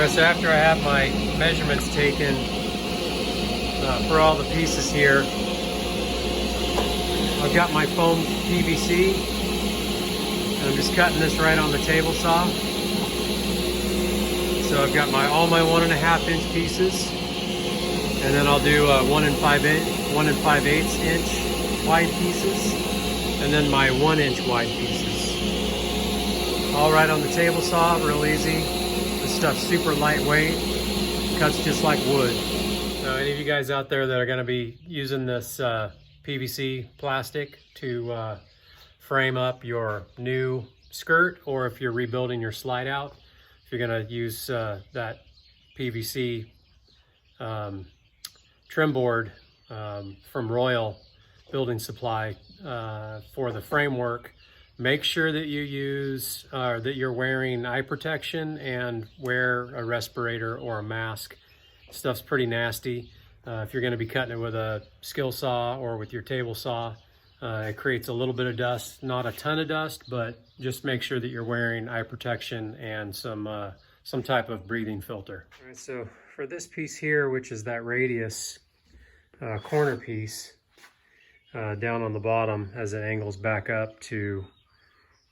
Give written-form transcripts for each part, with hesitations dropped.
Alright, so after I have my measurements taken for all the pieces here, I've got my foam PVC. I'm just cutting this right on the table saw. So I've got all my 1.5 inch pieces, and then I'll do 1 5/8 inch wide pieces, and then my 1 inch wide pieces. All right on the table saw, real easy. This stuff's super lightweight, cuts just like wood. So any of you guys out there that are going to be using this PVC plastic to frame up your new skirt, or if you're rebuilding your slide out, if you're going to use that PVC trim board from Royal Building Supply for the framework, make sure that you use that you're wearing eye protection and wear a respirator or a mask. Stuff's pretty nasty. If you're going to be cutting it with a skill saw or with your table saw, it creates a little bit of dust, not a ton of dust, but just make sure that you're wearing eye protection and some type of breathing filter. All right, so for this piece here, which is that radius corner piece down on the bottom as it angles back up to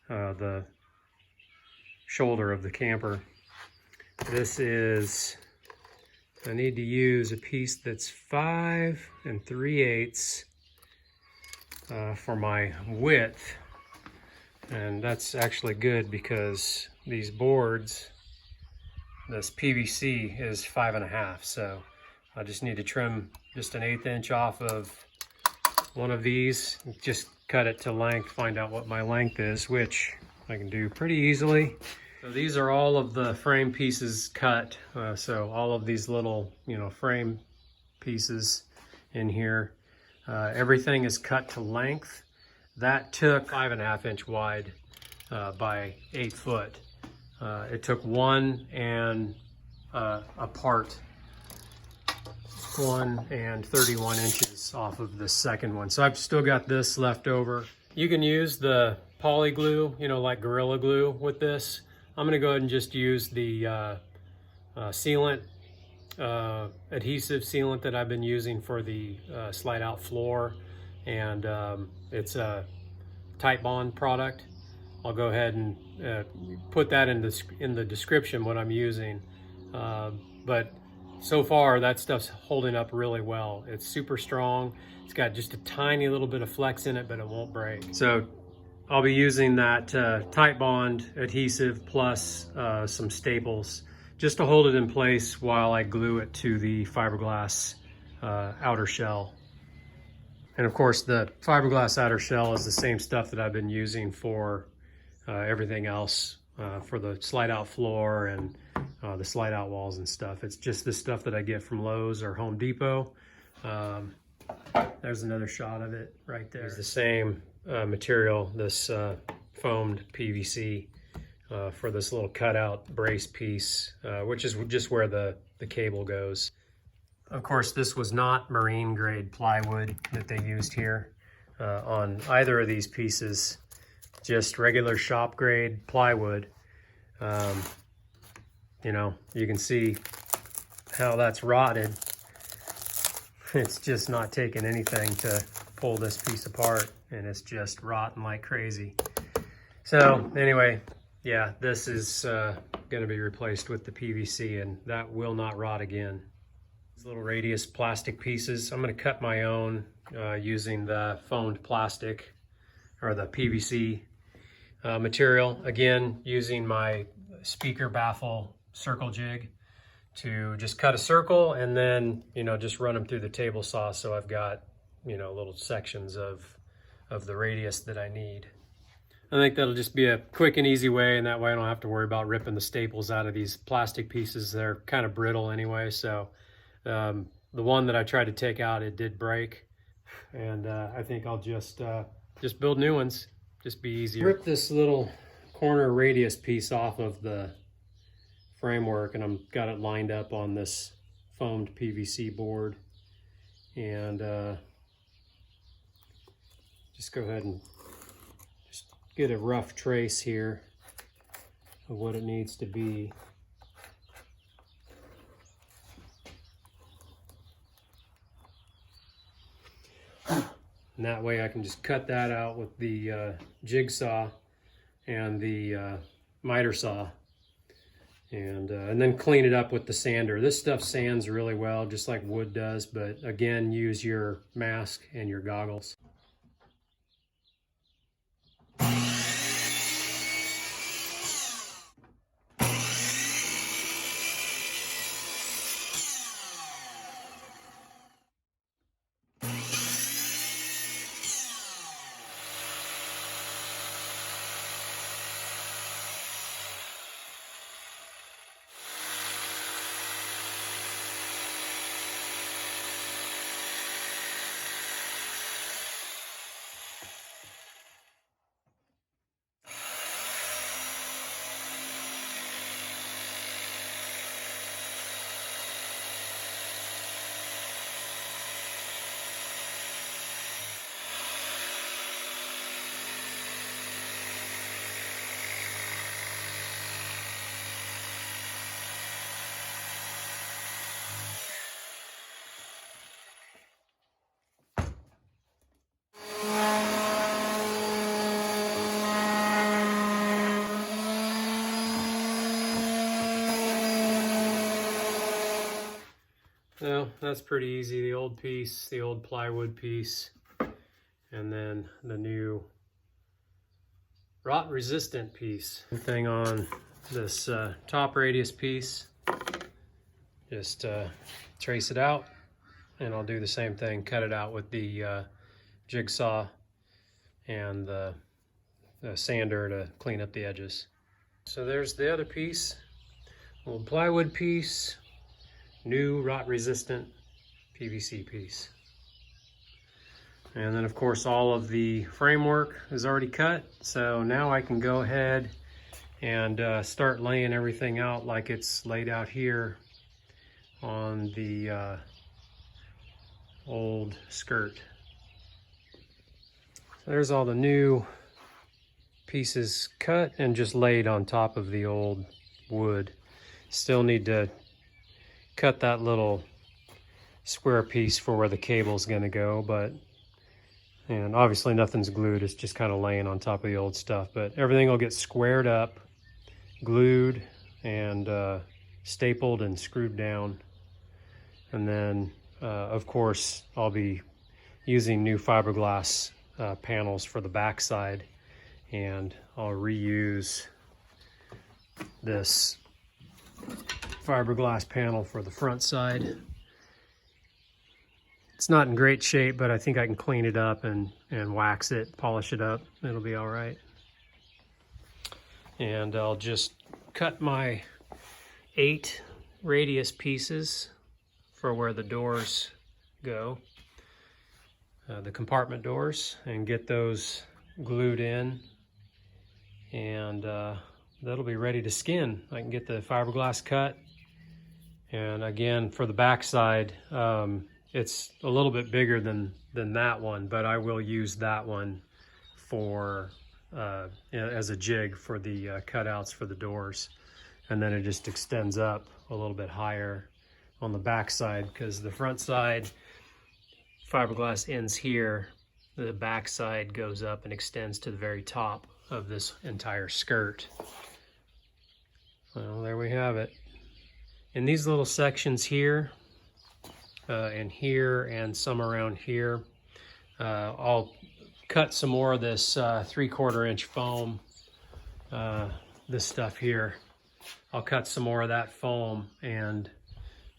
the shoulder of the camper, I need to use a piece that's 5 3/8 for my width, and that's actually good because these boards, this PVC is 5 1/2, so I just need to trim just an 1/8 inch off of one of these, just cut it to length, find out what my length is, which I can do pretty easily. So these are all of the frame pieces cut. So all of these little, frame pieces in here, everything is cut to length. That took 5 1/2 inch wide by 8 foot. It took 1 and 31 inches off of the second one. So I've still got this left over. You can use the poly glue, like Gorilla Glue with this. I'm gonna go ahead and just use the sealant, adhesive sealant that I've been using for the slide out floor, and it's a tight bond product. I'll go ahead and put that in the description what I'm using. But so far that stuff's holding up really well. It's super strong. It's got just a tiny little bit of flex in it, but it won't break. So I'll be using that tight bond adhesive plus some staples just to hold it in place while I glue it to the fiberglass outer shell. And of course the fiberglass outer shell is the same stuff that I've been using for everything else, for the slide out floor and the slide out walls and stuff. It's just the stuff that I get from Lowe's or Home Depot. There's another shot of it right there. It's the same material, this foamed PVC for this little cutout brace piece, which is just where the cable goes. Of course, this was not marine grade plywood that they used here on either of these pieces, just regular shop grade plywood. You can see how that's rotted. It's just not taking anything to pull this piece apart, and it's just rotting like crazy. So anyway, yeah, this is going to be replaced with the PVC, and that will not rot again. These little radius plastic pieces, I'm going to cut my own using the foamed plastic or the PVC material. Again, using my speaker baffle circle jig to just cut a circle, and then just run them through the table saw, so I've got little sections of the radius that I need. I think that'll just be a quick and easy way, and that way I don't have to worry about ripping the staples out of these plastic pieces. They're kind of brittle anyway, so the one that I tried to take out, it did break, and I think I'll just build new ones. Just be easier. Rip this little corner radius piece off of the framework, and I've got it lined up on this foamed PVC board, and just go ahead and just get a rough trace here of what it needs to be. And that way I can just cut that out with the jigsaw and the miter saw, and then clean it up with the sander. This stuff sands really well, just like wood does, but again, use your mask and your goggles. Well, that's pretty easy. The old piece, the old plywood piece, and then the new rot resistant piece. Thing on this top radius piece, just trace it out, and I'll do the same thing, cut it out with the jigsaw and the sander to clean up the edges. So there's the other piece, old plywood piece, new rot resistant PVC piece. And then of course all of the framework is already cut, so now I can go ahead and start laying everything out like it's laid out here on the old skirt. So there's all the new pieces cut and just laid on top of the old wood. Still need to cut that little square piece for where the cable's going to go, and obviously nothing's glued, it's just kind of laying on top of the old stuff, but everything will get squared up, glued, and stapled and screwed down. And then of course I'll be using new fiberglass panels for the back side, and I'll reuse this fiberglass panel for the front side. It's not in great shape, but I think I can clean it up and wax it, polish it up. It'll be all right. And I'll just cut my 8 radius pieces for where the doors go, the compartment doors, and get those glued in, and that'll be ready to skin. I can get the fiberglass cut. And again, for the back side, it's a little bit bigger than that one, but I will use that one for as a jig for the cutouts for the doors. And then it just extends up a little bit higher on the back side, because the front side fiberglass ends here, the back side goes up and extends to the very top of this entire skirt. Well, there we have it. In these little sections here, and here, and some around here, I'll cut some more of this 3/4 inch foam, this stuff here. I'll cut some more of that foam and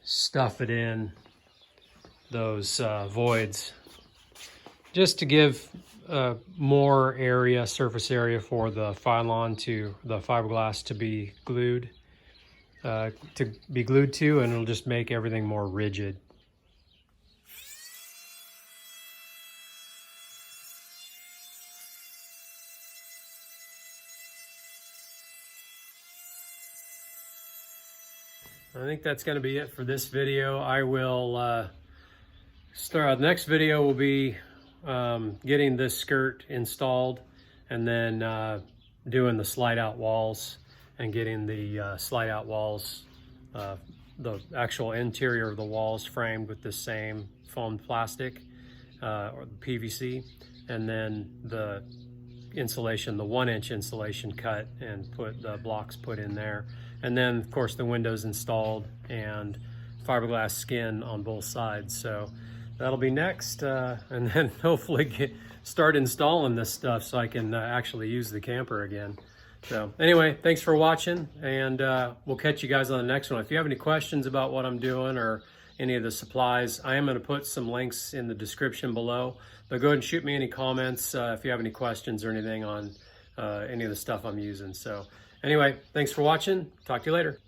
stuff it in those voids, just to give more area, surface area for the Phylon to the fiberglass to be glued to, and it'll just make everything more rigid. I think that's going to be it for this video. I will start. The next video will be getting this skirt installed, and then doing the slide out walls and getting the slide out walls, the actual interior of the walls framed with the same foamed plastic. or PVC, and then the insulation, the 1-inch insulation cut and put the blocks put in there. And then of course the windows installed and fiberglass skin on both sides. So that'll be next, and then hopefully start installing this stuff so I can actually use the camper again. So anyway, thanks for watching, and we'll catch you guys on the next one. If you have any questions about what I'm doing or any of the supplies, I am going to put some links in the description below. But go ahead and shoot me any comments if you have any questions or anything on any of the stuff I'm using. So anyway, thanks for watching. Talk to you later.